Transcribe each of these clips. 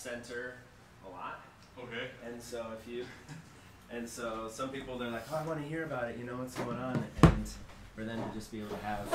center a lot. Okay. And so if you, and so some people, they're like, oh, I want to hear about it, you know, what's going on, and for them to just be able to have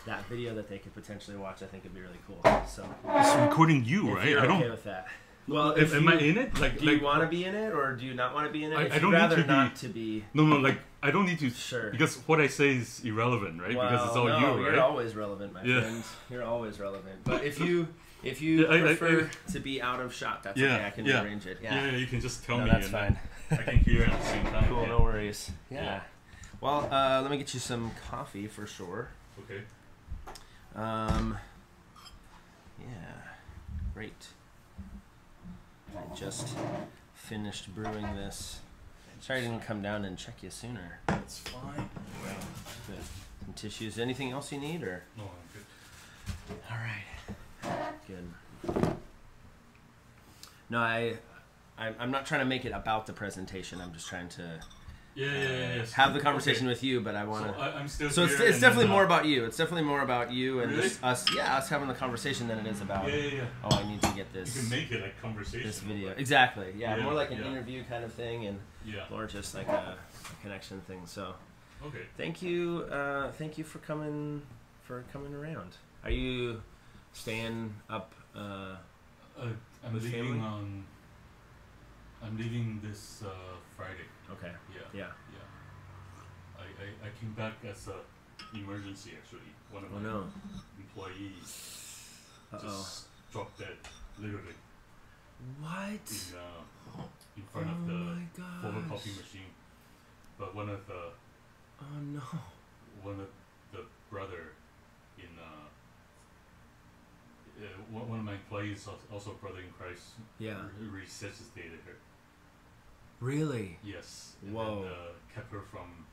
that video that they could potentially watch, I think would be really cool. So it's recording you, right? You're I don't. okay with that. Well, Am I in it? Do you want to be in it, or do you not want to be in it? I don't need to not to be. No, like I don't need to. Sure. Because what I say is irrelevant, right? Well, because it's all no, you, right? You're always relevant, my friend. You're always relevant. But if you prefer to be out of shot, that's okay. I can rearrange it. Yeah, you can just tell me. That's fine. I can hear at the same time. Cool, no worries. Yeah. Well, let me get you some coffee for sure. Okay. Yeah. Great. I just finished brewing this. Sorry I didn't come down and check you sooner. That's fine. Good. Some tissues. Anything else you need, or? No, I'm good. All right. Good. No, I'm not trying to make it about the presentation. I'm just trying to have the conversation with you, but I want to. So I'm still. So here it's definitely more about you. It's definitely more about you and really? just us. Yeah, us having the conversation than it is about. Oh, I need to get this. You can make it like conversation. This video, exactly. Yeah, more like an interview kind of thing, and more just like a connection thing. So. Okay. Thank you for coming around. Are you staying up? I'm leaving this Friday. Okay. Yeah. I came back as a emergency actually. One of my employees just dropped dead, literally. What? In front of the photocopy machine. But one of the brother in one of my employees, also brother in Christ, resuscitated her. Really? Yes. And whoa. then, kept her from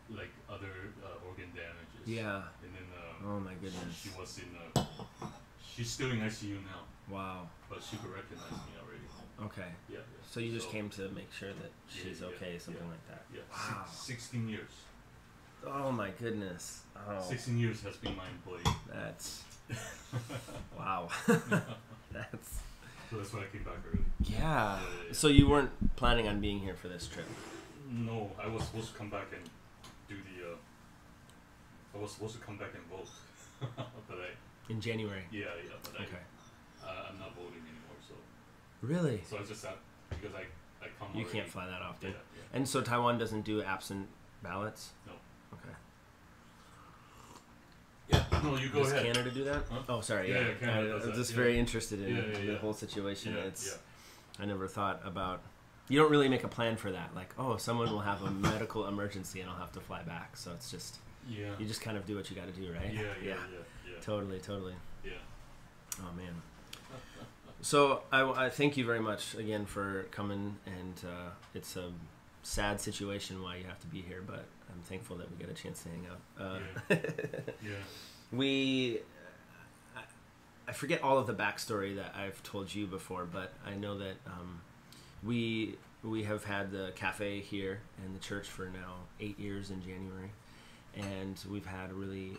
like other organ damages. Yeah. And then oh my goodness. she was in she's still in ICU now. Wow. But she could recognize me already. Okay. Yeah. So you just came to make sure that she's okay, something like that. Yeah. Wow. 16 years. Oh my goodness. Oh. 16 years has been my employee. That's wow. That's. So that's why I came back early. Yeah. So you weren't planning on being here for this trip? No, I was supposed to come back and do the. I was supposed to come back and vote, but in January. Yeah, but okay. I'm not voting anymore, so. Really? So I just because I come. You already. Can't fly that often. Yeah. And so Taiwan doesn't do absent ballots? No. Okay. Yeah. No, you go Does ahead. Canada do that? Huh? Oh, sorry. Yeah, Canada does I'm that. just very interested in the whole situation. I never thought about. You don't really make a plan for that. Like, oh, someone will have a medical emergency and I'll have to fly back. So it's just. Yeah. You just kind of do what you got to do, right? Yeah. Totally. Yeah. Oh man. So I thank you very much again for coming, and it's a sad situation why you have to be here, but I'm thankful that we get a chance to hang out. I forget all of the backstory that I've told you before, but I know that we have had the cafe here in the church for now 8 years in January, and we've had a really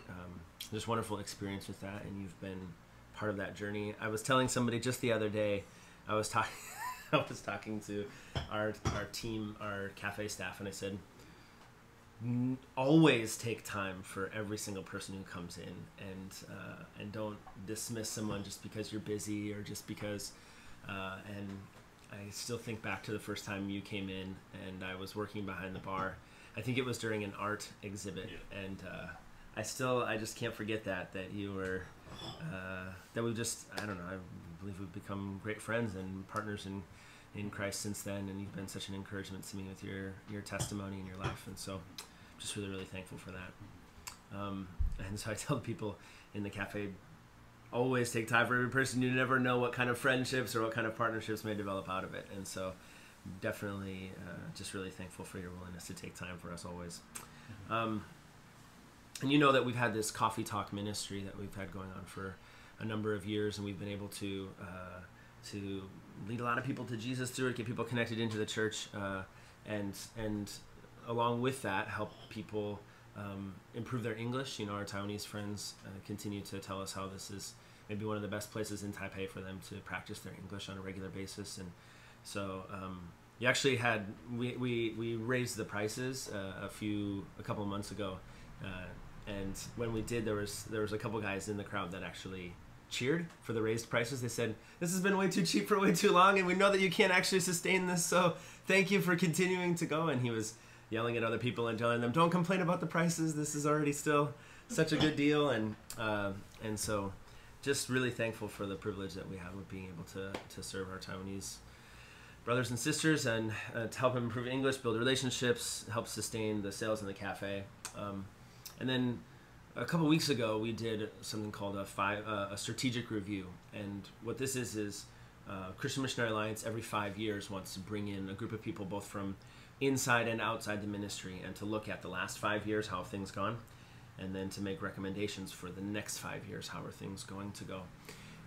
just wonderful experience with that, and you've been part of that journey. I was telling somebody just the other day, I was talking to our team, our cafe staff, and I said, always take time for every single person who comes in, and don't dismiss someone just because you're busy or just because. And I still think back to the first time you came in, and I was working behind the bar. I think it was during an art exhibit, and I just can't forget that you were. That we've just, I don't know, I believe we've become great friends and partners in Christ since then, and you've been such an encouragement to me with your testimony and your life, and so I'm just really, really thankful for that. And so I tell people in the cafe, always take time for every person. You never know what kind of friendships or what kind of partnerships may develop out of it, and so definitely just really thankful for your willingness to take time for us always. And you know that we've had this Coffee Talk ministry that we've had going on for a number of years, and we've been able to lead a lot of people to Jesus through it, get people connected into the church, and along with that, help people improve their English. Our Taiwanese friends continue to tell us how this is maybe one of the best places in Taipei for them to practice their English on a regular basis. And so you actually had we raised the prices a couple of months ago, and when we did, there was a couple guys in the crowd that actually cheered for the raised prices. They said, "This has been way too cheap for way too long, and we know that you can't actually sustain this, so thank you for continuing to go." And he was yelling at other people and telling them, "Don't complain about the prices. This is already still such a good deal." And so just really thankful for the privilege that we have of being able to serve our Taiwanese brothers and sisters, and to help them improve English, build relationships, help sustain the sales in the cafe. And then a couple weeks ago, we did something called a strategic review. And what this is Christian Missionary Alliance every 5 years wants to bring in a group of people both from inside and outside the ministry, and to look at the last 5 years, how have things gone, and then to make recommendations for the next 5 years, how are things going to go.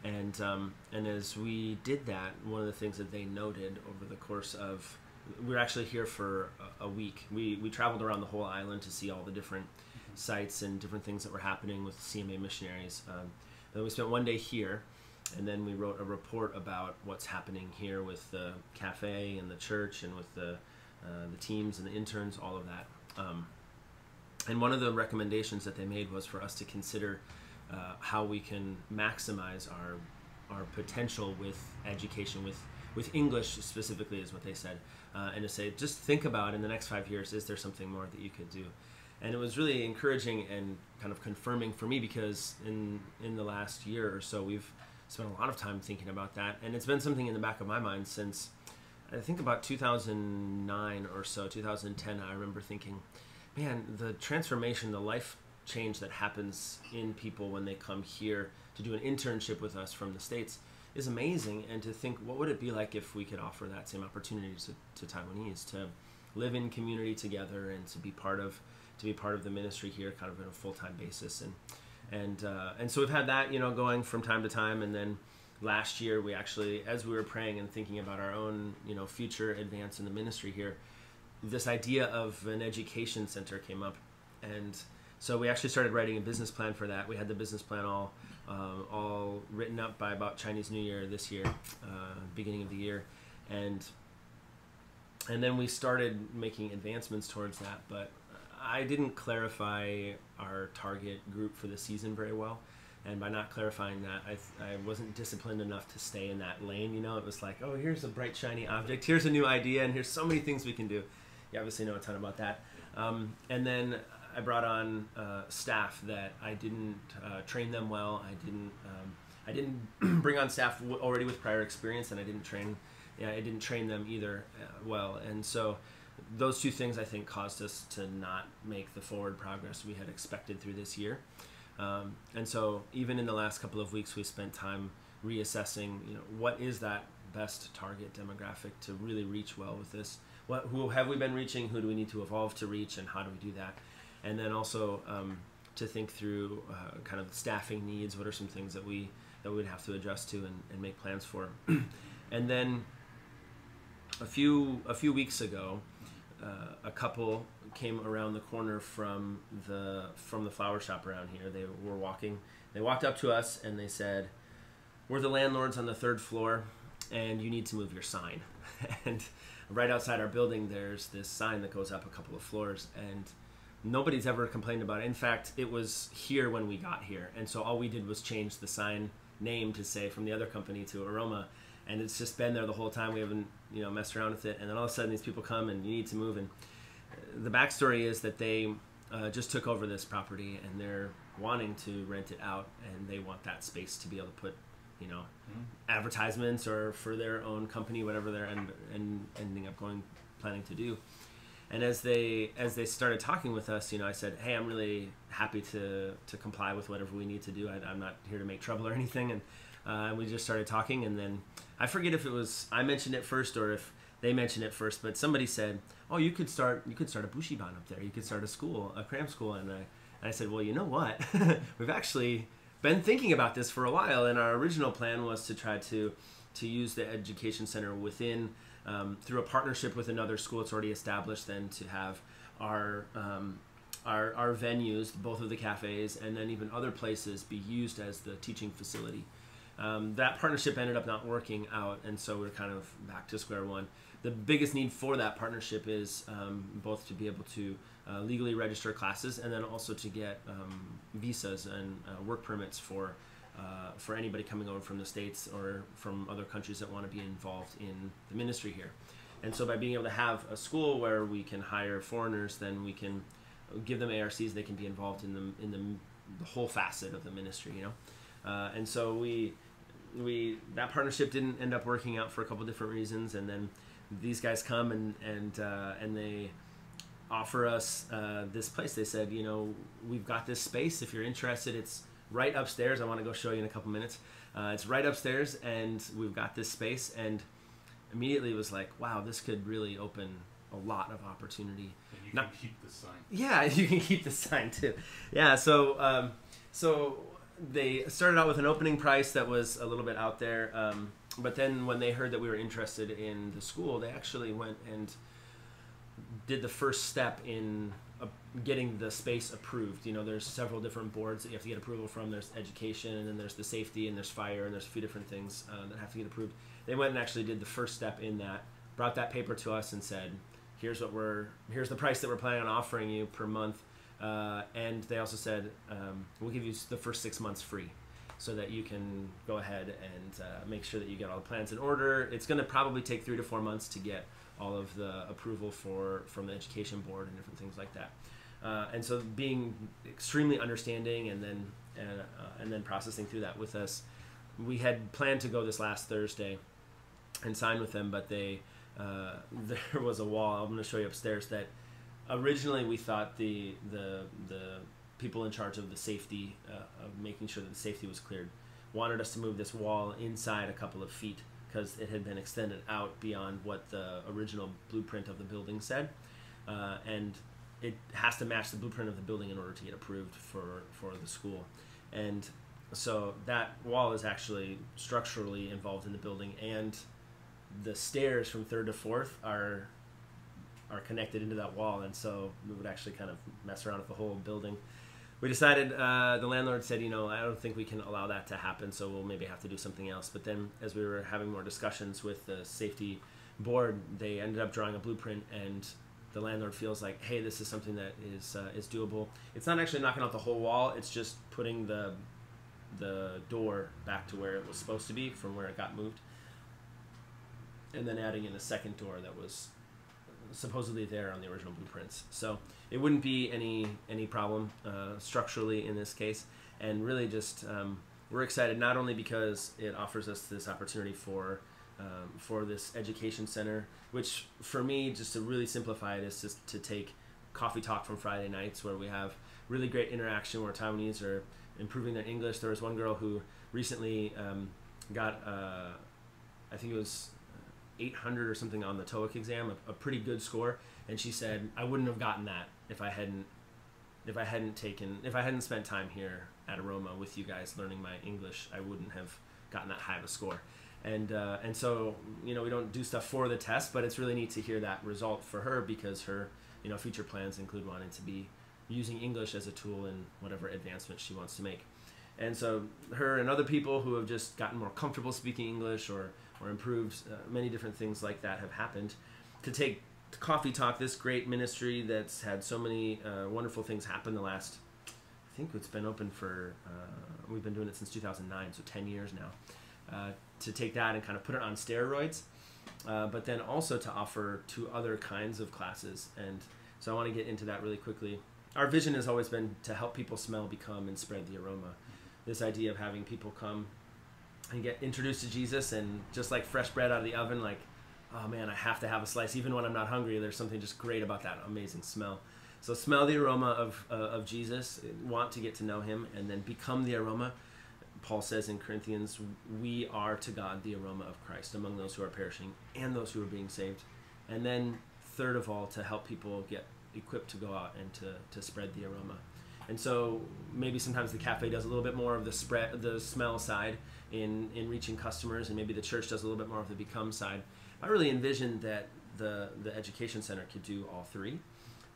And as we did that, one of the things that they noted over the course of, we were actually here for a week. We traveled around the whole island to see all the different sites and different things that were happening with CMA missionaries. Then we spent one day here, and then we wrote a report about what's happening here with the cafe and the church, and with the teams and the interns, all of that. And one of the recommendations that they made was for us to consider how we can maximize our potential with education, with English specifically, is what they said, and to say, just think about in the next 5 years, is there something more that you could do? And it was really encouraging and kind of confirming for me, because in the last year or so, we've spent a lot of time thinking about that, and it's been something in the back of my mind since I think about 2009 or so, 2010. I remember thinking, man, the transformation, the life change that happens in people when they come here to do an internship with us from the States is amazing. And to think, what would it be like if we could offer that same opportunity to Taiwanese, to live in community together, and to be part of the ministry here, kind of on a full-time basis. And so we've had that, going from time to time. And then last year, we actually, as we were praying and thinking about our own, future advance in the ministry here, this idea of an education center came up. And so we actually started writing a business plan for that. We had the business plan all written up by about Chinese New Year this year, beginning of the year. And then we started making advancements towards that. But I didn't clarify our target group for the season very well. And by not clarifying that, I wasn't disciplined enough to stay in that lane. It was like, oh, here's a bright, shiny object. Here's a new idea, and here's so many things we can do. You obviously know a ton about that. And then I brought on staff that I didn't train them well. I didn't bring on staff already with prior experience, and I didn't train them either well. And so those two things, I think, caused us to not make the forward progress we had expected through this year. And so even in the last couple of weeks, we spent time reassessing, what is that best target demographic to really reach well with this? Who have we been reaching? Who do we need to evolve to reach, and how do we do that? And then also to think through kind of the staffing needs. What are some things that we'd have to adjust to and make plans for? And then a few weeks ago, a couple came around the corner from the flower shop around here. They were walking. They walked up to us and they said, "We're the landlords on the 3rd floor, and you need to move your sign." And right outside our building, there's this sign that goes up a couple of floors, and nobody's ever complained about it. In fact, it was here when we got here, and so all we did was change the sign name to say from the other company to Aroma, and it's just been there the whole time. We haven't messed around with it. And then all of a sudden, these people come and you need to move. And the backstory is that they just took over this property, and they're wanting to rent it out, and they want that space to be able to put advertisements or for their own company, whatever they're ending up planning to do. And as they started talking with us, I said, "Hey, I'm really happy to comply with whatever we need to do. I'm not here to make trouble or anything." And we just started talking, and then I forget if it was I mentioned it first or if they mentioned it first, but somebody said, "Oh, you could start a bushiban up there. You could start a cram school." And I said, "Well, you know what? We've actually been thinking about this for a while, and our original plan was to try to use the education center within through a partnership with another school that's already established, then to have our our venues, both of the cafes, and then even other places, be used as the teaching facility. That partnership ended up not working out, and so we're kind of back to square one. The biggest need for that partnership is both to be able to legally register classes, and then also to get visas and work permits for anybody coming over from the States or from other countries that want to be involved in the ministry here. And so by being able to have a school where we can hire foreigners, then we can give them ARCs. They can be involved in the whole facet of the ministry, you know. And so that partnership didn't end up working out for a couple different reasons. And then these guys come and they offer us this place. They said, you know, we've got this space. If you're interested, it's right upstairs. I want to go show you in a couple minutes. It's right upstairs, and we've got this space. And immediately it was like, wow, this could really open a lot of opportunity. And you can keep the sign. Yeah, you can keep the sign too. Yeah, so they started out with an opening price that was a little bit out there, but then when they heard that we were interested in the school, they actually went and did the first step in getting the space approved. You know, there's several different boards that you have to get approval from. There's education, and then there's the safety, and there's fire, and there's a few different things that have to get approved. They went and actually did the first step in that, brought that paper to us and said, here's the price that we're planning on offering you per month. And they also said, we'll give you the first 6 months free so that you can go ahead and make sure that you get all the plans in order. It's going to probably take 3 to 4 months to get all of the approval from the education board and different things like that. And so being extremely understanding and then processing through that with us, we had planned to go this last Thursday and sign with them, but there was a wall. I'm going to show you upstairs that originally we thought the people in charge of the safety, of making sure that the safety was cleared, wanted us to move this wall inside a couple of feet because it had been extended out beyond what the original blueprint of the building said. And it has to match the blueprint of the building in order to get approved for the school. And so that wall is actually structurally involved in the building, and the stairs from 3rd to 4th are connected into that wall, and so we would actually kind of mess around with the whole building. We decided, the landlord said, you know, I don't think we can allow that to happen, so we'll maybe have to do something else. But then as we were having more discussions with the safety board, they ended up drawing a blueprint, and the landlord feels like, hey, this is something that is doable. It's not actually knocking out the whole wall, it's just putting the door back to where it was supposed to be from where it got moved, and then adding in a second door that was supposedly there on the original blueprints. So it wouldn't be any problem structurally in this case, and really just we're excited not only because it offers us this opportunity for this education center, which for me, just to really simplify it, is just to take coffee talk from Friday nights where we have really great interaction where Taiwanese are improving their English. There was one girl who recently got I think it was 800 or something on the TOEIC exam, a pretty good score, and she said, I wouldn't have gotten that if I hadn't spent time here at Aroma with you guys learning my English. I wouldn't have gotten that high of a score. And so, you know, we don't do stuff for the test, but it's really neat to hear that result for her, because her, you know, future plans include wanting to be using English as a tool in whatever advancement she wants to make. And so her and other people who have just gotten more comfortable speaking English or improved, many different things like that have happened, to take Coffee Talk, this great ministry that's had so many wonderful things happen the last, I think it's been open for, we've been doing it since 2009, so 10 years now, to take that and kind of put it on steroids, but then also to offer 2 other kinds of classes. And so I want to get into that really quickly. Our vision has always been to help people smell, become, and spread the aroma. This idea of having people come and get introduced to Jesus, and just like fresh bread out of the oven, like, oh man, I have to have a slice. Even when I'm not hungry, there's something just great about that amazing smell. So smell the aroma of Jesus, want to get to know him, and then become the aroma. Paul says in Corinthians, we are to God the aroma of Christ among those who are perishing and those who are being saved. And then third of all, to help people get equipped to go out and to spread the aroma. And so maybe sometimes the cafe does a little bit more of the smell side in reaching customers, and maybe the church does a little bit more of the become side. I really envisioned that the education center could do all 3.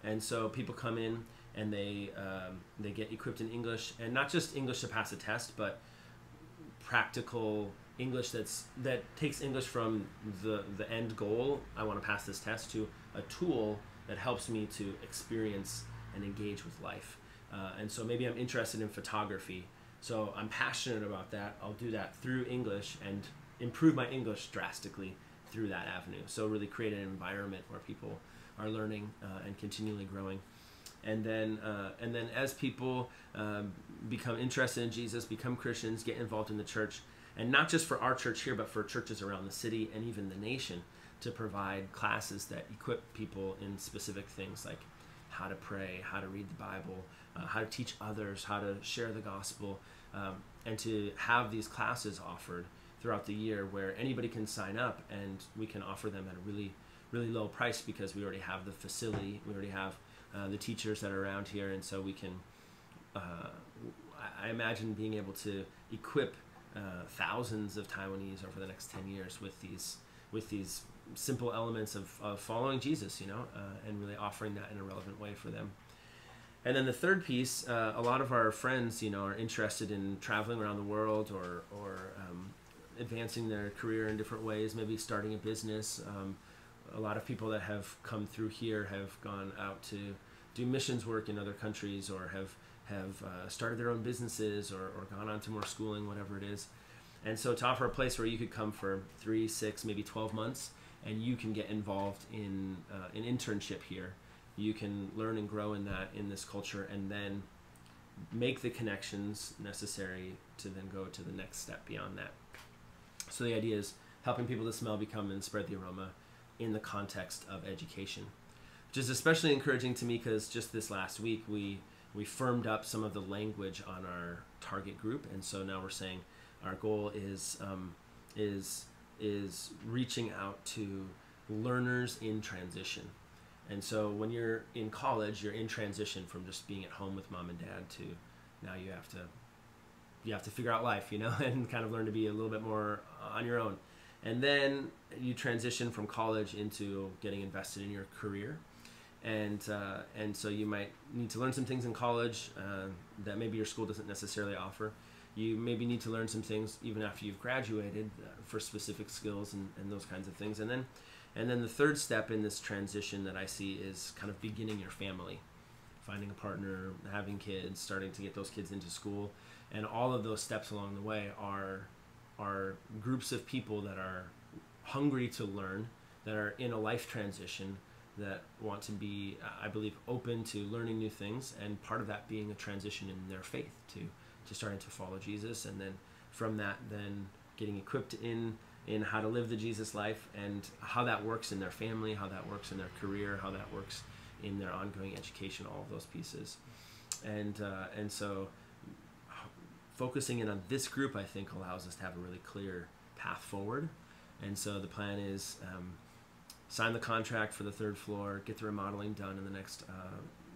And so people come in and they get equipped in English, and not just English to pass a test, but practical English that takes English from the end goal, I want to pass this test, to a tool that helps me to experience and engage with life. And so maybe I'm interested in photography, so I'm passionate about that. I'll do that through English and improve my English drastically through that avenue. So really create an environment where people are learning and continually growing. And then as people become interested in Jesus, become Christians, get involved in the church, and not just for our church here, but for churches around the city and even the nation, to provide classes that equip people in specific things like how to pray, how to read the Bible, how to teach others, how to share the gospel, and to have these classes offered throughout the year where anybody can sign up, and we can offer them at a really, really low price because we already have the facility, we already have the teachers that are around here, and so we can, I imagine being able to equip thousands of Taiwanese over the next 10 years with these simple elements of following Jesus, and really offering that in a relevant way for them. And then the third piece, a lot of our friends, are interested in traveling around the world or advancing their career in different ways, maybe starting a business. A lot of people that have come through here have gone out to do missions work in other countries, or have started their own businesses, or gone on to more schooling, whatever it is. And so to offer a place where you could come for 3, 6, maybe 12 months, and you can get involved in an internship here. You can learn and grow in this culture, and then make the connections necessary to then go to the next step beyond that. So the idea is helping people to smell, become, and spread the aroma in the context of education, which is especially encouraging to me because just this last week we firmed up some of the language on our target group, and so now we're saying our goal is reaching out to learners in transition. And so when you're in college, you're in transition from just being at home with mom and dad to now you have to figure out life, and kind of learn to be a little bit more on your own. And then you transition from college into getting invested in your career. And so you might need to learn some things in college that maybe your school doesn't necessarily offer. You maybe need to learn some things even after you've graduated for specific skills and those kinds of things. And then the third step in this transition that I see is kind of beginning your family, finding a partner, having kids, starting to get those kids into school. And all of those steps along the way are groups of people that are hungry to learn, that are in a life transition, that want to be, I believe, open to learning new things, and part of that being a transition in their faith to starting to follow Jesus, and then from that then getting equipped in how to live the Jesus life, and how that works in their family, how that works in their career, how that works in their ongoing education, all of those pieces. And so focusing in on this group, I think, allows us to have a really clear path forward. And so the plan is sign the contract for the third floor, get the remodeling done in the next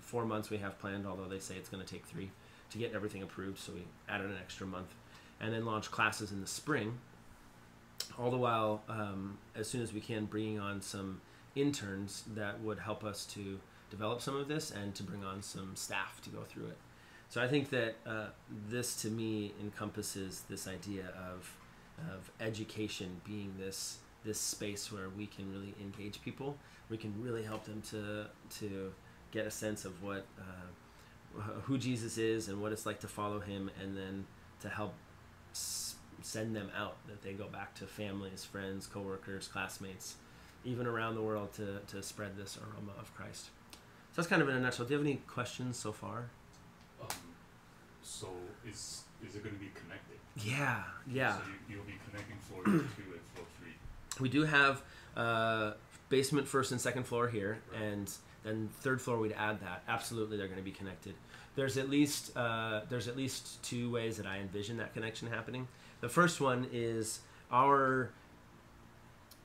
4 months we have planned, although they say it's going to take 3 to get everything approved, so we added an extra month. And then launch classes in the spring, all the while, as soon as we can, bringing on some interns that would help us to develop some of this and to bring on some staff to go through it. So I think that this, to me, encompasses this idea of education being this space where we can really engage people. We can really help them to get a sense of what who Jesus is and what it's like to follow him, and then to help send them out, that they go back to families, friends, coworkers, classmates, even around the world, to spread this aroma of Christ. So that's kind of in a nutshell. Do you have any questions so far? So is it going to be connected? Yeah. So you'll be connecting floor 2 and floor 3. We do have basement, first and second floor here, right. And then third floor we'd add that. Absolutely, they're going to be connected. There's at least 2 ways that I envision that connection happening. The first one is our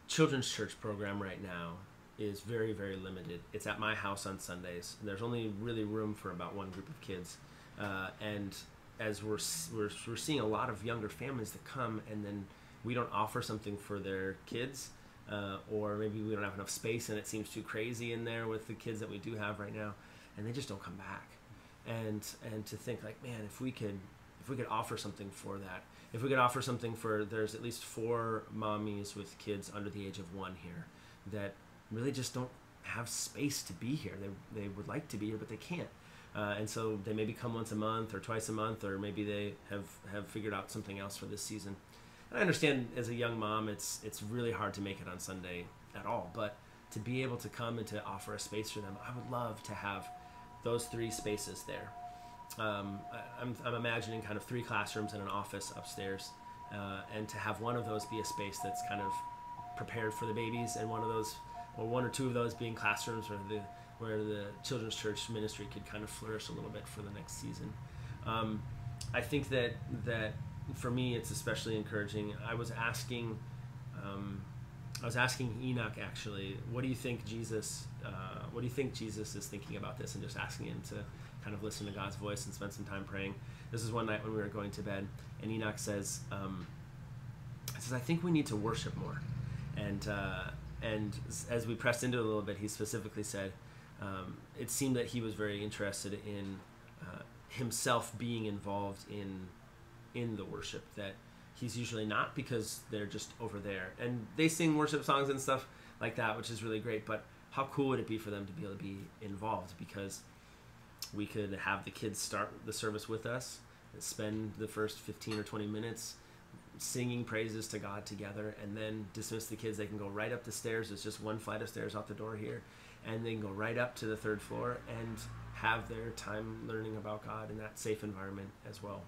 children's church program right now is very, very limited. It's at my house on Sundays, and there's only really room for about 1 group of kids. And as we're seeing a lot of younger families that come, and then we don't offer something for their kids, or maybe we don't have enough space and it seems too crazy in there with the kids that we do have right now, and they just don't come back. and to think like, man, if we could offer something for that, if we could offer something for, there's at least 4 mommies with kids under the age of 1 here that really just don't have space to be here. They would like to be here, but they can't. And so they maybe come once a month or twice a month, or maybe they have figured out something else for this season. And I understand as a young mom, it's really hard to make it on Sunday at all, but to be able to come and to offer a space for them, I would love to have those 3 spaces there. I'm imagining kind of 3 classrooms and an office upstairs, and to have one of those be a space that's kind of prepared for the babies, and one of those, or 1 or 2 of those being classrooms where the children's church ministry could kind of flourish a little bit for the next season. I think that for me it's especially encouraging. I was asking Enoch, actually, what do you think Jesus is thinking about this, and just asking him to kind of listen to God's voice and spend some time praying. This is one night when we were going to bed, and Enoch says, I think we need to worship more. And as we pressed into it a little bit, he specifically said, it seemed that he was very interested in himself being involved in the worship, that he's usually not, because they're just over there. And they sing worship songs and stuff like that, which is really great, but how cool would it be for them to be able to be involved? Because we could have the kids start the service with us, spend the first 15 or 20 minutes singing praises to God together, and then dismiss the kids. They can go right up the stairs. There's just 1 flight of stairs out the door here, and they can go right up to the 3rd floor and have their time learning about God in that safe environment as well.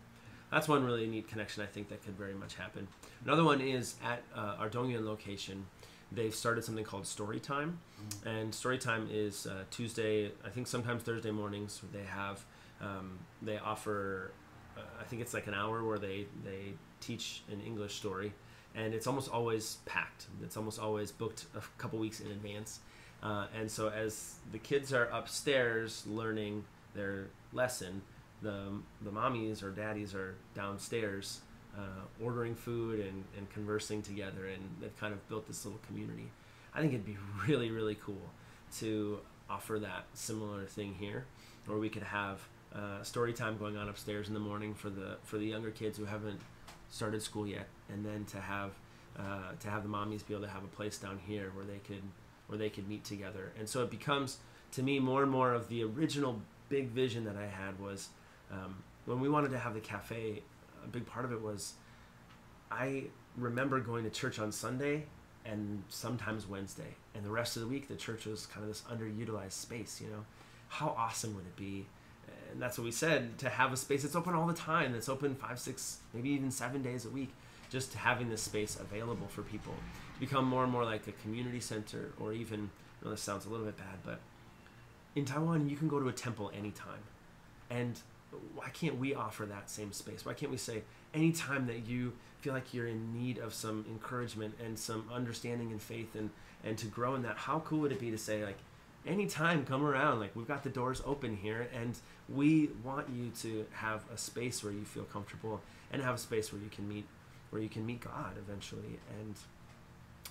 That's one really neat connection I think that could very much happen. Another one is at our Donghyun location. They've started something called Story Time, and Story Time is Tuesday, I think sometimes Thursday mornings. They offer, I think it's like an hour where they teach an English story, and it's almost always packed. It's almost always booked a couple weeks in advance. And so as the kids are upstairs learning their lesson, the mommies or daddies are downstairs ordering food and conversing together, and they've kind of built this little community. I think it'd be really, really cool to offer that similar thing here, where we could have story time going on upstairs in the morning for the younger kids who haven't started school yet, and then to have the mommies be able to have a place down here where they could meet together. And so it becomes, to me, more and more of the original big vision that I had was, when we wanted to have the cafe, a big part of it was, I remember going to church on Sunday and sometimes Wednesday, and the rest of the week the church was kind of this underutilized space. How awesome would it be? And that's what we said, to have a space that's open all the time, that's open 5, 6, maybe even 7 days a week, just having this space available for people to become more and more like a community center, or even, I know this sounds a little bit bad, but in Taiwan you can go to a temple anytime. And why can't we offer that same space? Why can't we say, anytime that you feel like you're in need of some encouragement and some understanding and faith and to grow in that, how cool would it be to say, like, anytime, come around, like, we've got the doors open here, and we want you to have a space where you feel comfortable, and have a space where you can meet God eventually. And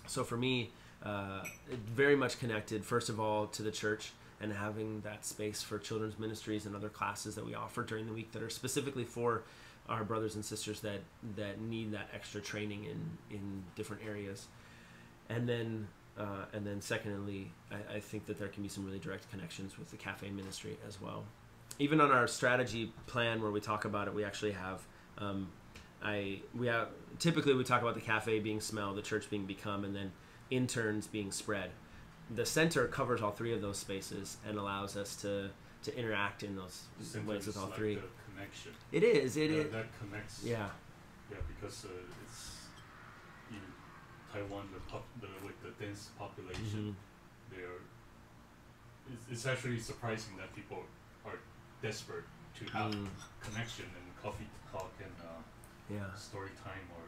so for me, it very much connected, first of all, to the church, and having that space for children's ministries and other classes that we offer during the week that are specifically for our brothers and sisters that need that extra training in different areas. And then secondly, I think that there can be some really direct connections with the cafe ministry as well. Even on our strategy plan where we talk about it, we actually have, typically we talk about the cafe being smell, the church being become, and then interns being spread. The center covers all 3 of those spaces and allows us to interact in those ways with all like 3. Connection. It is. That connects. Yeah. Yeah, because it's in Taiwan, with the dense population, it's actually surprising that people are desperate to have connection and coffee talk and story time or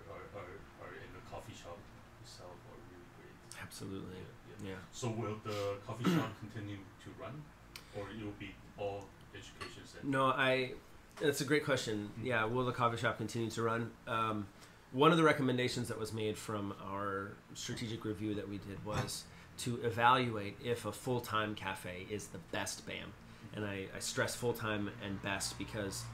in the coffee shop itself are really great. Absolutely. Yeah. So will the coffee shop continue to run, or it will be all education center? No, that's a great question. Yeah, will the coffee shop continue to run? One of the recommendations that was made from our strategic review that we did was to evaluate if a full-time cafe is the best BAM. and I stress full-time and best because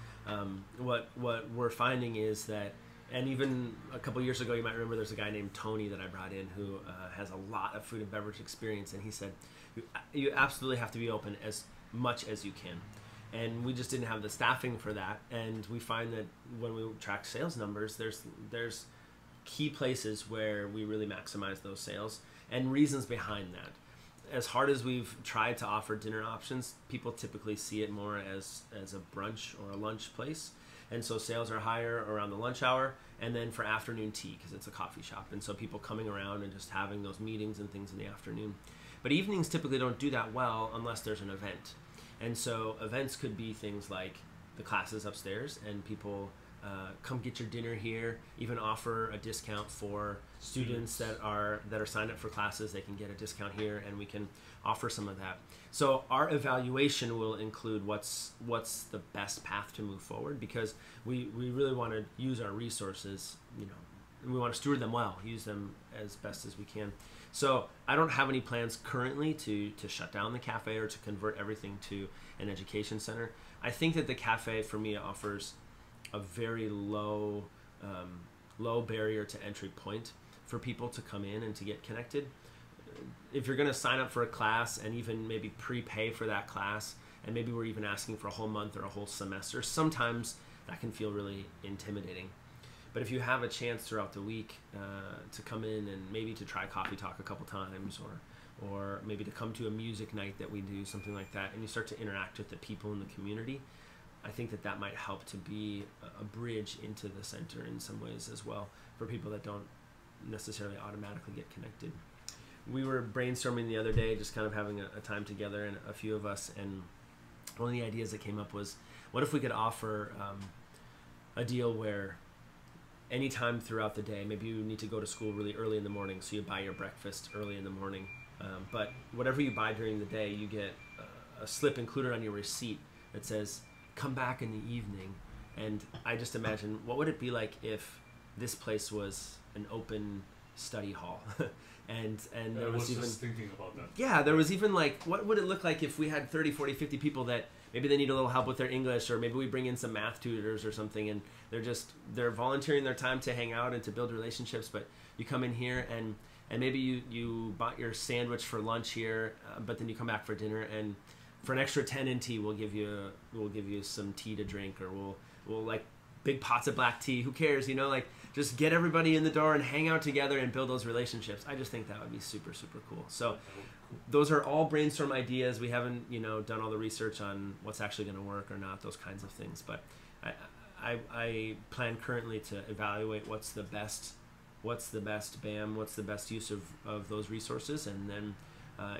what we're finding is that, and even a couple years ago, you might remember there's a guy named Tony that I brought in who has a lot of food and beverage experience, and he said, you absolutely have to be open as much as you can. And we just didn't have the staffing for that. And we find that when we track sales numbers, there's key places where we really maximize those sales and reasons behind that. As hard as we've tried to offer dinner options, people typically see it more as a brunch or a lunch place. And so sales are higher around the lunch hour, and then for afternoon tea, because it's a coffee shop. And so people coming around and just having those meetings and things in the afternoon. But evenings typically don't do that well unless there's an event. And so events could be things like the classes upstairs, and people come get your dinner here, even offer a discount for students that are signed up for classes. They can get a discount here, and we can offer some of that. So our evaluation will include what's the best path to move forward, because we really want to use our resources, and we want to steward them well, use them as best as we can. So I don't have any plans currently to shut down the cafe or to convert everything to an education center. I think that the cafe for me offers a very low barrier to entry point for people to come in and to get connected. If you're going to sign up for a class and even maybe prepay for that class, and maybe we're even asking for a whole month or a whole semester, sometimes that can feel really intimidating. But if you have a chance throughout the week to come in and maybe to try Coffee Talk a couple times, or maybe to come to a music night that we do, something like that, and you start to interact with the people in the community, I think that might help to be a bridge into the center in some ways as well, for people that don't necessarily automatically get connected. We were brainstorming the other day, just kind of having a time together, and a few of us, and one of the ideas that came up was, what if we could offer a deal where anytime throughout the day, maybe you need to go to school really early in the morning, so you buy your breakfast early in the morning, but whatever you buy during the day, you get a slip included on your receipt that says, come back in the evening. And I just imagine, what would it be like if this place was an open study hall? and there was even just thinking about that. Yeah, there was even like, what would it look like if we had 30, 40, 50 people that maybe they need a little help with their English, or maybe we bring in some math tutors or something, and they're volunteering their time to hang out and to build relationships. But you come in here and maybe you bought your sandwich for lunch here, but then you come back for dinner, and for an extra 10 NT, we'll give you some tea to drink, or we'll like big pots of black tea. Who cares? Like just get everybody in the door and hang out together and build those relationships. I just think that would be super, super cool. So those are all brainstorm ideas. We haven't, done all the research on what's actually going to work or not, those kinds of things. But I plan currently to evaluate what's the best BAM, what's the best use of those resources, and then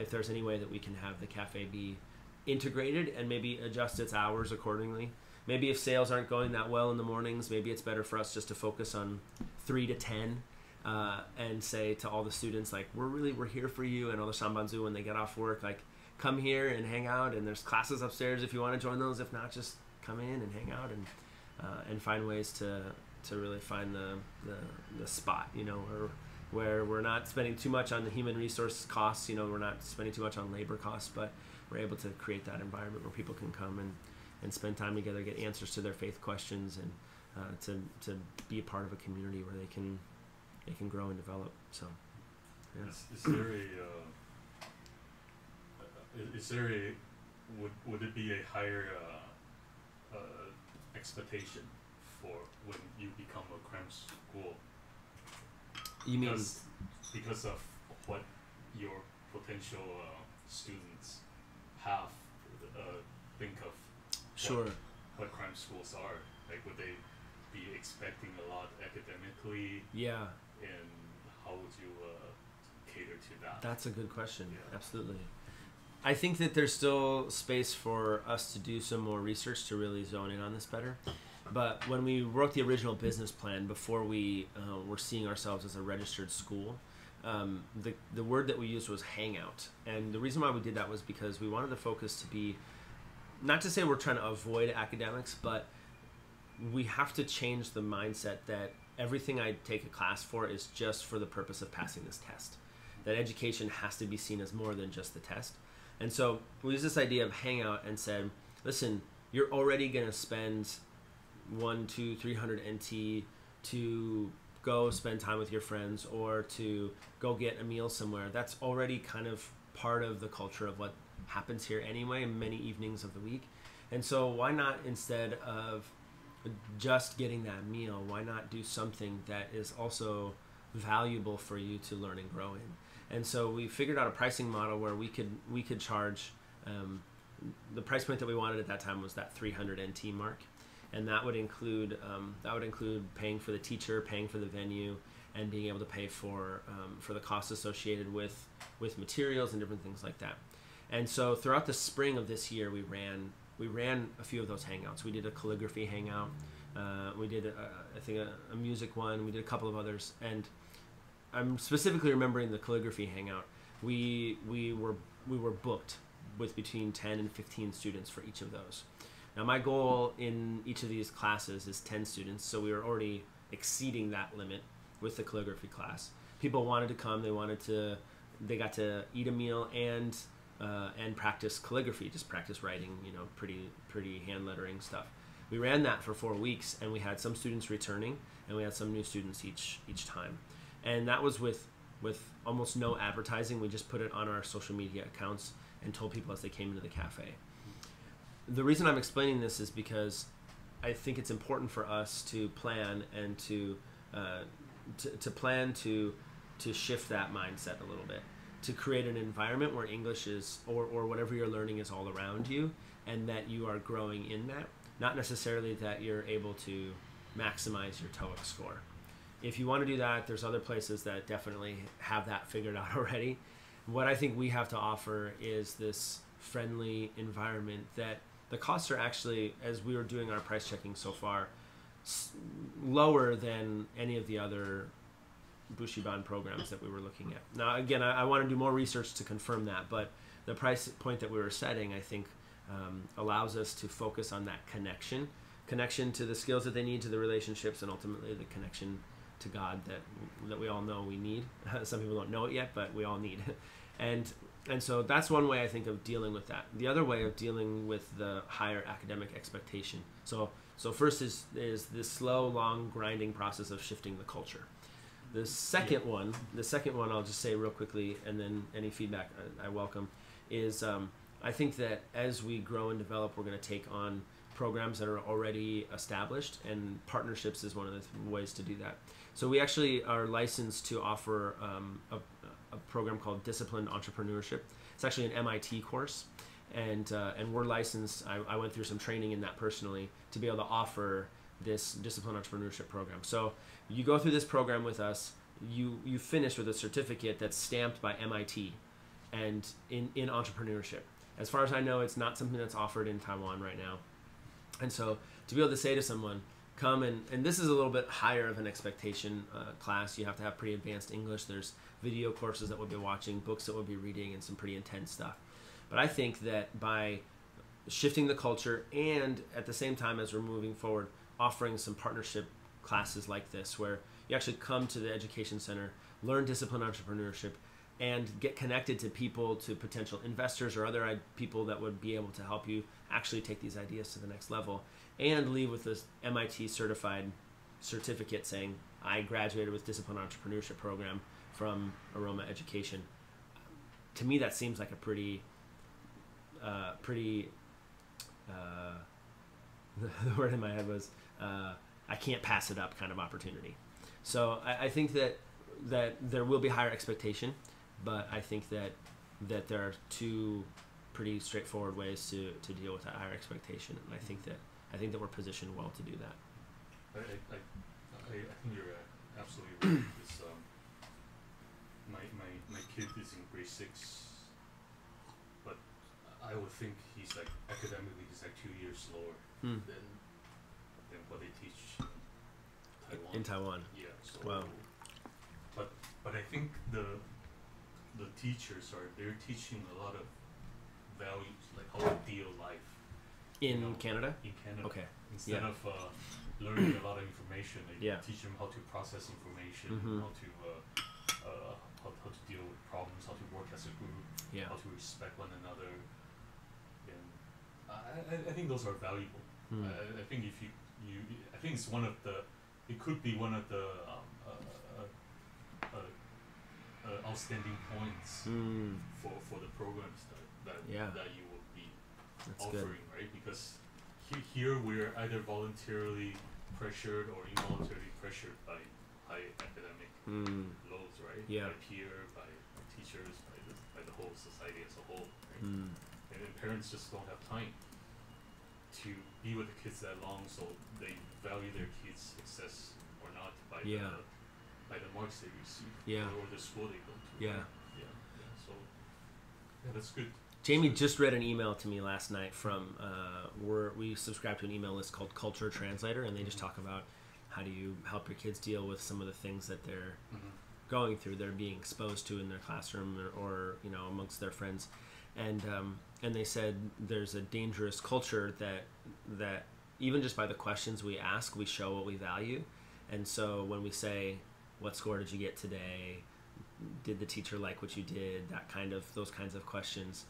if there's any way that we can have the cafe be integrated and maybe adjust its hours accordingly. Maybe if sales aren't going that well in the mornings, maybe it's better for us just to focus on 3 to 10 and say to all the students, like, we're here for you, and all the Shambanzu, when they get off work, like, come here and hang out, and there's classes upstairs if you want to join those. If not, just come in and hang out and find ways to really find the spot, where we're not spending too much on the human resource costs, we're not spending too much on labor costs, but we're able to create that environment where people can come and spend time together, get answers to their faith questions, and to be a part of a community where they can grow and develop. So, yeah. Would it be a higher expectation for when you become a cram school? You mean because of what your potential students have think of sure what crime schools are? Like, would they be expecting a lot academically? Yeah. And how would you cater to that? That's a good question. Yeah. Absolutely. I think that there's still space for us to do some more research to really zone in on this better. But when we wrote the original business plan, before we were seeing ourselves as a registered school, the word that we used was hangout. And the reason why we did that was because we wanted the focus to be, not to say we're trying to avoid academics, but we have to change the mindset that everything I take a class for is just for the purpose of passing this test. That education has to be seen as more than just the test. And so we used this idea of Hangout and said, listen, you're already going to spend 100, 200, 300 NT to go spend time with your friends or to go get a meal somewhere. That's already kind of part of the culture of what happens here anyway, many evenings of the week. And so why not, instead of just getting that meal, why not do something that is also valuable for you to learn and grow in? And so we figured out a pricing model where we could charge, the price point that we wanted at that time was that 300 NT mark, and that would include paying for the teacher, paying for the venue, and being able to pay for the costs associated with materials and different things like that. And so throughout the spring of this year, we ran a few of those hangouts. We did a calligraphy hangout. We did I think a music one. We did a couple of others, and I'm specifically remembering the calligraphy hangout. We were booked with between 10 and 15 students for each of those. Now my goal in each of these classes is 10 students, so we were already exceeding that limit with the calligraphy class. People wanted to come. They got to eat a meal and practice calligraphy, just practice writing, pretty hand lettering stuff. We ran that for 4 weeks, and we had some students returning, and we had some new students each time. And that was with almost no advertising. We just put it on our social media accounts and told people as they came into the cafe. The reason I'm explaining this is because I think it's important for us to plan and to plan to shift that mindset a little bit, to create an environment where English is, or whatever you're learning, is all around you, and that you are growing in that, not necessarily that you're able to maximize your TOEIC score. If you want to do that, there's other places that definitely have that figured out already. What I think we have to offer is this friendly environment that the costs are actually, as we were doing our price checking so far, lower than any of the other Bushiban programs that we were looking at. Now, again, I want to do more research to confirm that, but the price point that we were setting, I think, allows us to focus on that connection to the skills that they need, to the relationships, and ultimately the connection to God that we all know we need. Some people don't know it yet, but we all need. And so that's one way I think of dealing with that. The other way of dealing with the higher academic expectation. So first is this slow, long, grinding process of shifting the culture. The second one I'll just say real quickly, and then any feedback I welcome, is I think that as we grow and develop, we're going to take on programs that are already established, and partnerships is one of the ways to do that. So we actually are licensed to offer a program called Disciplined Entrepreneurship. It's actually an MIT course, and we're licensed. I went through some training in that personally to be able to offer this Disciplined Entrepreneurship program. So you go through this program with us, you finish with a certificate that's stamped by MIT and in entrepreneurship. As far as I know, it's not something that's offered in Taiwan right now. And so to be able to say to someone, come and this is a little bit higher of an expectation class. You have to have pretty advanced English. There's video courses that we'll be watching, books that we'll be reading, and some pretty intense stuff. But I think that by shifting the culture, and at the same time as we're moving forward, offering some partnership classes like this, where you actually come to the education center, learn disciplined entrepreneurship, and get connected to people, to potential investors or other people that would be able to help you actually take these ideas to the next level, and leave with this MIT certified certificate saying, I graduated with Disciplined Entrepreneurship Program from Aroma Education. To me, that seems like a pretty the word in my head was I can't pass it up kind of opportunity. So I think that there will be higher expectation, but I think that there are two pretty straightforward ways to deal with that higher expectation, and I think that we're positioned well to do that. I think you're absolutely right. Because, my kid is in grade 6, but I would think he's like academically he's like 2 years slower than what they teach in Taiwan. In Taiwan. Yeah. So, wow. But I think the teachers they're teaching a lot of values, like how to deal life. In Canada? In Canada. Okay. Instead of learning a lot of information, they Yeah. teach them how to process information, how to how to deal with problems, how to work as a group, how to respect one another, and I think those are valuable. I think if you I think it's one of the, it could be one of the outstanding points for the programs that you will be offering, right? Because here we're either voluntarily pressured or involuntarily pressured by high academic loads, right? By peer, by teachers, by the whole society as a whole, right? And then parents just don't have time to be with the kids that long, so they value their kids' success or not by the marks they receive or the school they go to. So that's good. Jamie just read an email to me last night from we subscribe to an email list called Culture Translator, and they just talk about how do you help your kids deal with some of the things that they're going through, they're being exposed to in their classroom or you know, amongst their friends, and they said there's a dangerous culture that even just by the questions we ask, we show what we value. And so when we say, what score did you get today? Did the teacher like what you did? Those kinds of questions.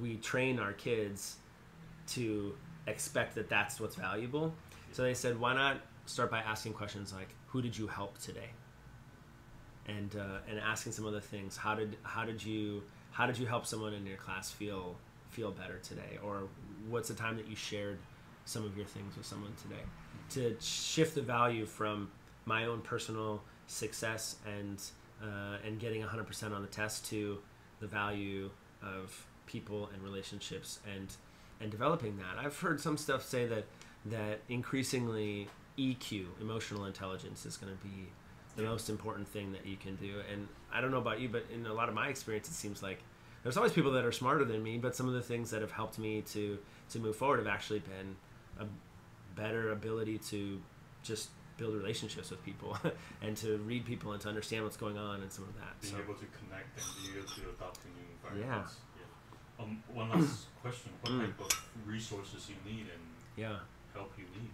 We train our kids to expect that that's what's valuable. So they said, why not start by asking questions like, who did you help today? And asking some other things. How did you help someone in your class feel better today? Or what's the time that you shared some of your things with someone today? To shift the value from my own personal success and getting 100% on the test to the value of people and relationships and developing that. I've heard some stuff say that increasingly EQ, emotional intelligence, is going to be the most important thing that you can do. And I don't know about you, but in a lot of my experience, it seems like there's always people that are smarter than me, but some of the things that have helped me to move forward have actually been a better ability to just build relationships with people and to read people and to understand what's going on and some of that. Being able to connect and being able to adopt to new environments. One last question. What type of resources you need and help you need?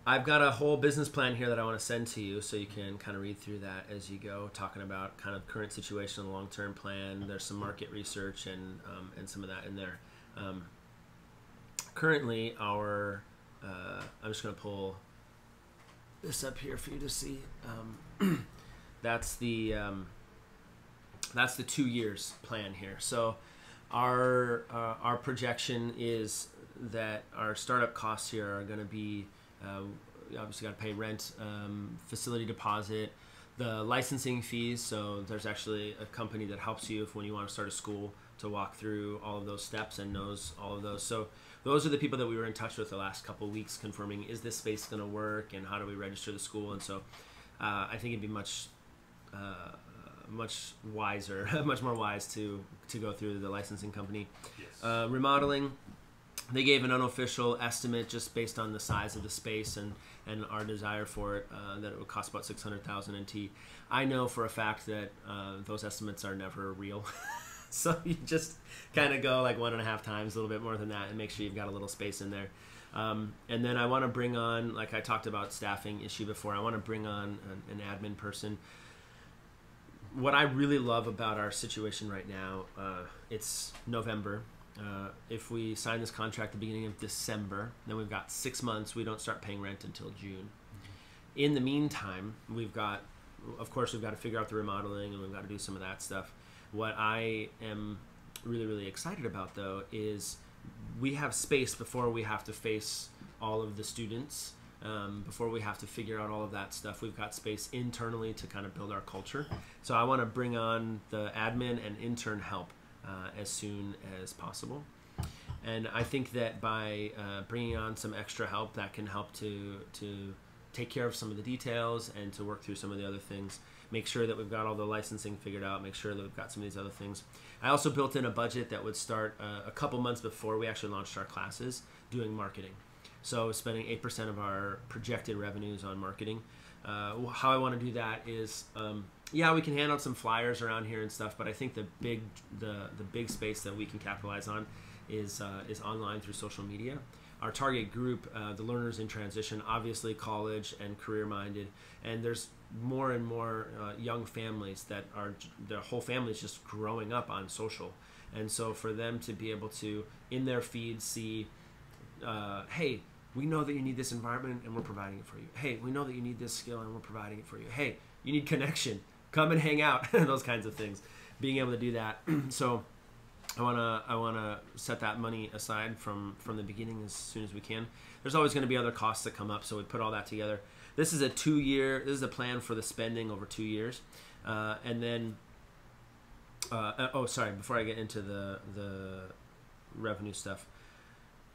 I've got a whole business plan here that I want to send to you so you can kind of read through that as you go, talking about kind of current situation, the long-term plan. There's some market research and some of that in there. Currently, I'm just going to pull this up here for you to see. That's the 2 years plan here. So our projection is that our startup costs here are going to be, you obviously got to pay rent, facility deposit, the licensing fees. So there's actually a company that helps you when you want to start a school to walk through all of those steps and knows all of those. So those are the people that we were in touch with the last couple of weeks, confirming, is this space going to work and how do we register the school? And so I think it'd be much wiser, much more wise to go through the licensing company. Yes. Remodeling, they gave an unofficial estimate just based on the size of the space and our desire for it, that it would cost about $600,000 NT. I know for a fact that those estimates are never real. So you just kind of go like 1.5 times, a little bit more than that, and make sure you've got a little space in there. And then I want to bring on, like I talked about staffing issue before, I want to bring on an admin person. What I really love about our situation right now, it's November. If we sign this contract at the beginning of December, then we've got 6 months. We don't start paying rent until June. In the meantime, we've got to figure out the remodeling, and we've got to do some of that stuff. What I am really, really excited about, though, is we have space before we have to face all of the students, before we have to figure out all of that stuff. We've got space internally to kind of build our culture. So I want to bring on the admin and intern help as soon as possible. And I think that by bringing on some extra help, that can help to take care of some of the details and to work through some of the other things. Make sure that we've got all the licensing figured out, make sure that we've got some of these other things. I also built in a budget that would start a couple months before we actually launched our classes, doing marketing. So spending 8% of our projected revenues on marketing. How I want to do that is, we can hand out some flyers around here and stuff, but I think the big space that we can capitalize on is online through social media. our target group, the learners in transition, obviously college and career-minded, and there's more and more young families that are, their whole family is just growing up on social. And so for them to be able to, in their feed, see, hey, we know that you need this environment and we're providing it for you. Hey, we know that you need this skill and we're providing it for you. Hey, you need connection. Come and hang out. Those kinds of things. Being able to do that. So I wanna set that money aside from the beginning as soon as we can. There's always going to be other costs that come up, so we put all that together. This is a plan for the spending over 2 years, and then before I get into the revenue stuff,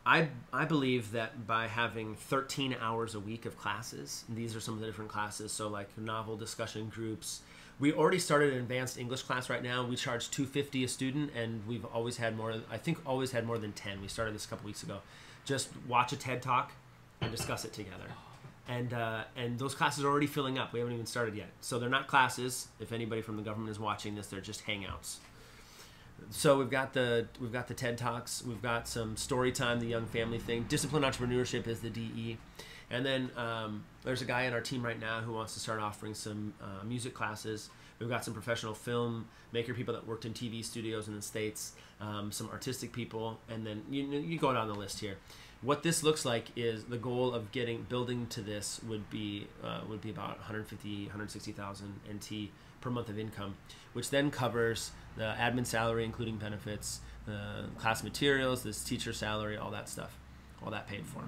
I believe that by having 13 hours a week of classes, and these are some of the different classes, so like novel discussion groups. We already started an advanced English class right now. We charge $250 a student, and we've always had more than 10. We started this a couple weeks ago. Just watch a TED Talk and discuss it together. And those classes are already filling up. We haven't even started yet. So they're not classes. If anybody from the government is watching this, they're just hangouts. So we've got the TED Talks. We've got some story time, the young family thing. Disciplined entrepreneurship is the DE. And then there's a guy in our team right now who wants to start offering some music classes. We've got some professional film maker people that worked in TV studios in the States, some artistic people, and then you go down the list here. What this looks like is the goal of building to this would be about 160,000 NT per month of income, which then covers the admin salary, including benefits, class materials, this teacher salary, all that stuff, all that paid for,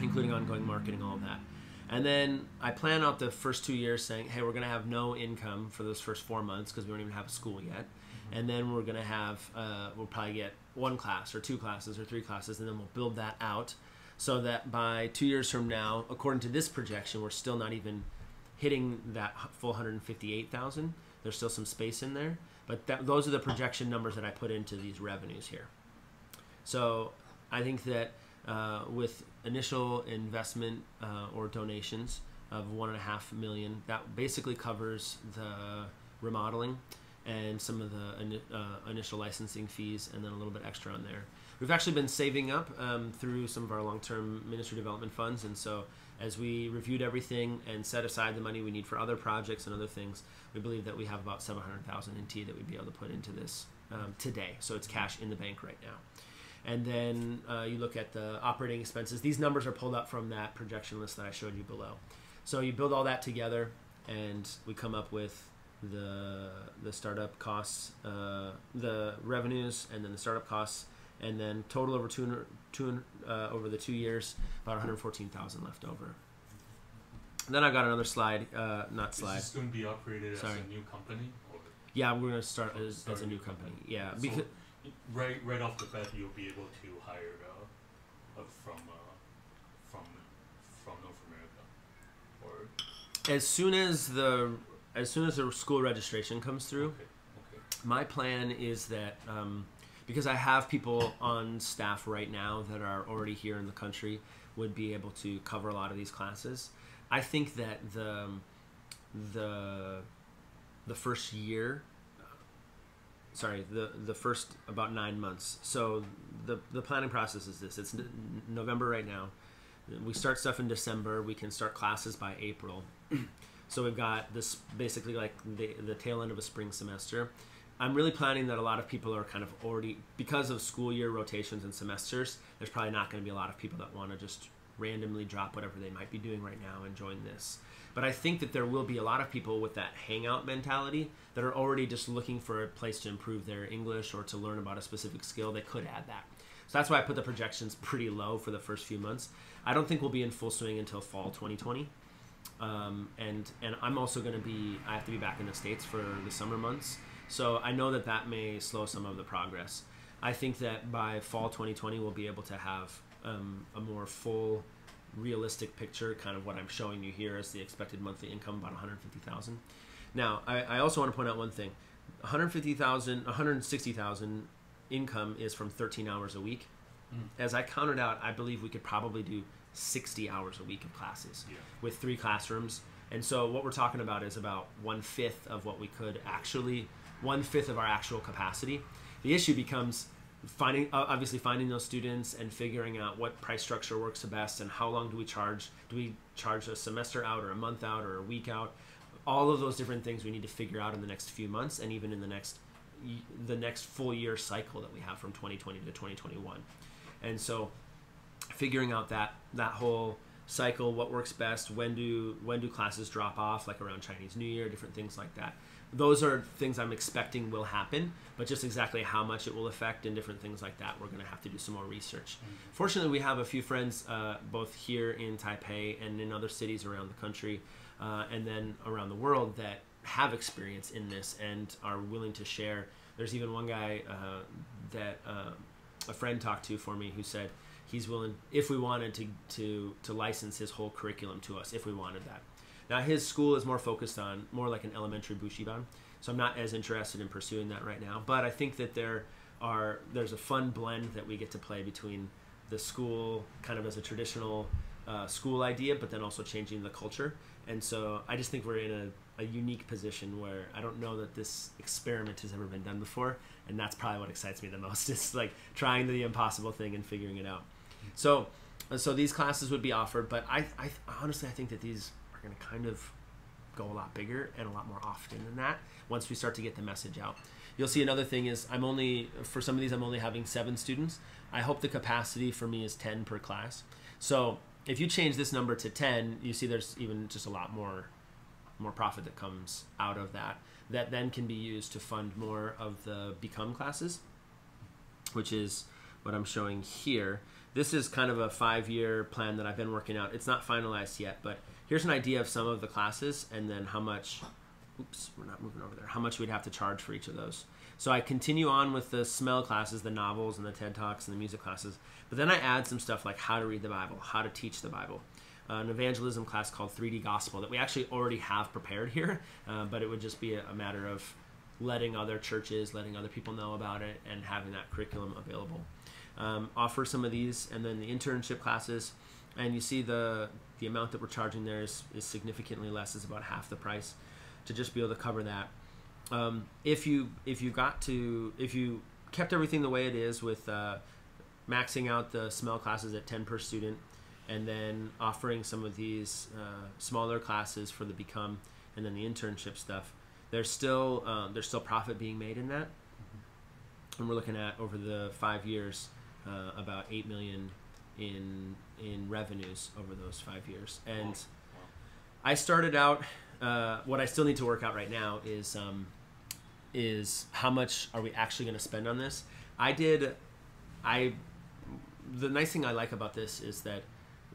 including ongoing marketing, all of that. And then I plan out the first 2 years saying, hey, we're going to have no income for those first 4 months because we don't even have a school yet. And then we're going to have, we'll probably get 1 class or 2 classes or 3 classes, and then we'll build that out so that by 2 years from now, according to this projection, we're still not even hitting that full 158,000. There's still some space in there. But those are the projection numbers that I put into these revenues here. So I think that with initial investment or donations of $1.5 million, that basically covers the remodeling and some of the initial licensing fees, and then a little bit extra on there. We've actually been saving up through some of our long-term ministry development funds, and so as we reviewed everything and set aside the money we need for other projects and other things, we believe that we have about 700,000 NT that we'd be able to put into this today. So it's cash in the bank right now. And then you look at the operating expenses. These numbers are pulled up from that projection list that I showed you below. So you build all that together, and we come up with the startup costs, the revenues, and then the startup costs, and then total over over the 2 years, about 114,000 left over. And then I got another slide, not slide. Is this going to be operated as a new company? Or? Yeah, we're going to start as a new company. Yeah, so because right off the bat, you'll be able to hire from North America, or as soon as the school registration comes through. Okay. My plan is that because I have people on staff right now that are already here in the country, would be able to cover a lot of these classes. I think that the first year, the first about 9 months. So the planning process is this. It's November right now. We start stuff in December. We can start classes by April. So we've got this basically like the tail end of a spring semester. I'm really planning that a lot of people are kind of already, because of school year rotations and semesters, there's probably not going to be a lot of people that want to just randomly drop whatever they might be doing right now and join this. But I think that there will be a lot of people with that hangout mentality that are already just looking for a place to improve their English or to learn about a specific skill. They could add that. So that's why I put the projections pretty low for the first few months. I don't think we'll be in full swing until fall 2020. And I'm also going to I have to be back in the States for the summer months. So I know that may slow some of the progress. I think that by fall 2020, we'll be able to have a more full, realistic picture, kind of what I'm showing you here as the expected monthly income, about 150,000. Now, I also want to point out one thing. 160,000 income is from 13 hours a week. As I counted out, I believe we could probably do 60 hours a week of classes with 3 classrooms. And so what we're talking about is about 1/5 of what we could actually, 1/5 of our actual capacity. The issue becomes, obviously finding those students and figuring out what price structure works the best and how long do we charge. Do we charge a semester out or a month out or a week out? All of those different things we need to figure out in the next few months, and even in the next full year cycle that we have from 2020 to 2021. And so figuring out that whole cycle, what works best, when do classes drop off, like around Chinese New Year, different things like that. Those are things I'm expecting will happen, but just exactly how much it will affect and different things like that, we're going to have to do some more research. Fortunately, we have a few friends both here in Taipei and in other cities around the country and then around the world that have experience in this and are willing to share. There's even one guy that a friend talked to for me who said he's willing, if we wanted to license his whole curriculum to us, if we wanted that. Now his school is more focused on more like an elementary bushiban, so I'm not as interested in pursuing that right now. But I think that there's a fun blend that we get to play between the school kind of as a traditional school idea, but then also changing the culture. And so I just think we're in a unique position where I don't know that this experiment has ever been done before, and that's probably what excites me the most. It's like trying the impossible thing and figuring it out. So these classes would be offered, but I honestly think that these are going to kind of go a lot bigger and a lot more often than that once we start to get the message out. You'll see another thing is for some of these I'm only having 7 students. I hope the capacity for me is 10 per class. So if you change this number to 10, you see there's even just a lot more profit that comes out of that then can be used to fund more of the Become classes, which is what I'm showing here. This is kind of a 5-year plan that I've been working out. It's not finalized yet, but here's an idea of some of the classes and then how much, we're not moving over there, how much we'd have to charge for each of those. So I continue on with the smell classes, the novels and the TED Talks and the music classes, but then I add some stuff like how to read the Bible, how to teach the Bible. An evangelism class called 3D Gospel that we actually already have prepared here, but it would just be a matter of letting other churches, letting other people know about it and having that curriculum available. Offer some of these, and then the internship classes, and you see the amount that we're charging there is significantly less, is about half the price to just be able to cover that. If you kept everything the way it is with maxing out the smell classes at 10 per student, and then offering some of these smaller classes for the Become and then the internship stuff, there's still profit being made in that. And we're looking at, over the 5 years, about 8 million in revenues over those 5 years. And I started out, what I still need to work out right now is how much are we actually going to spend on this. The nice thing I like about this is that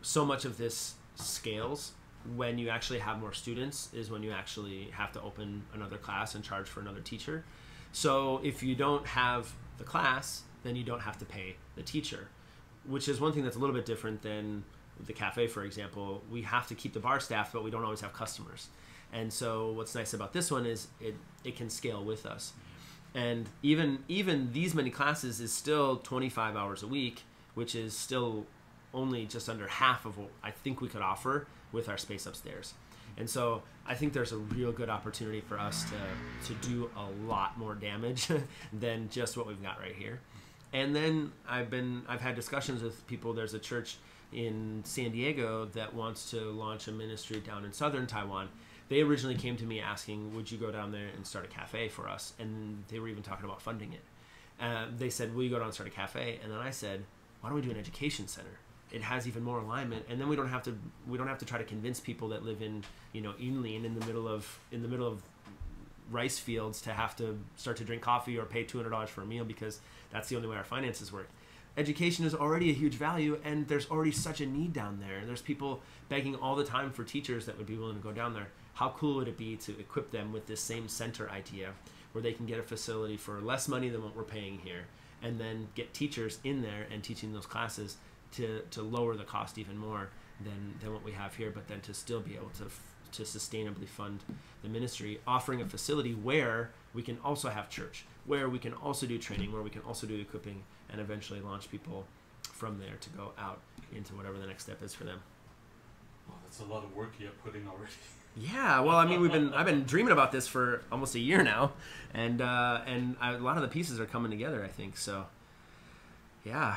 so much of this scales when you actually have more students, is when you actually have to open another class and charge for another teacher. So if you don't have the class, then you don't have to pay the teacher, which is one thing that's a little bit different than the cafe, for example. We have to keep the bar staffed, but we don't always have customers. And so what's nice about this one is it can scale with us. And even these many classes is still 25 hours a week, which is still only just under half of what I think we could offer with our space upstairs. And so I think there's a real good opportunity for us to do a lot more damage than just what we've got right here. And then I've had discussions with people. There's a church in San Diego that wants to launch a ministry down in southern Taiwan. They originally came to me asking, would you go down there and start a cafe for us? And they were even talking about funding it. They said, will you go down and start a cafe? And then I said, why don't we do an education center? It has even more alignment, and then we don't have to try to convince people that live in Yunlin in the middle of rice fields to have to start to drink coffee or pay $200 for a meal, because that's the only way our finances work. Education is already a huge value, and there's already such a need down there. There's people begging all the time for teachers that would be willing to go down there. How cool would it be to equip them with this same center idea, where they can get a facility for less money than what we're paying here, and then get teachers in there and teaching those classes to lower the cost even more than what we have here, but then to still be able to sustainably fund the ministry, offering a facility where we can also have church, where we can also do training, where we can also do equipping, and eventually launch people from there to go out into whatever the next step is for them. Well, that's a lot of work you're putting already. Yeah, well, I mean, I've been dreaming about this for almost a year now, and a lot of the pieces are coming together, I think. So yeah.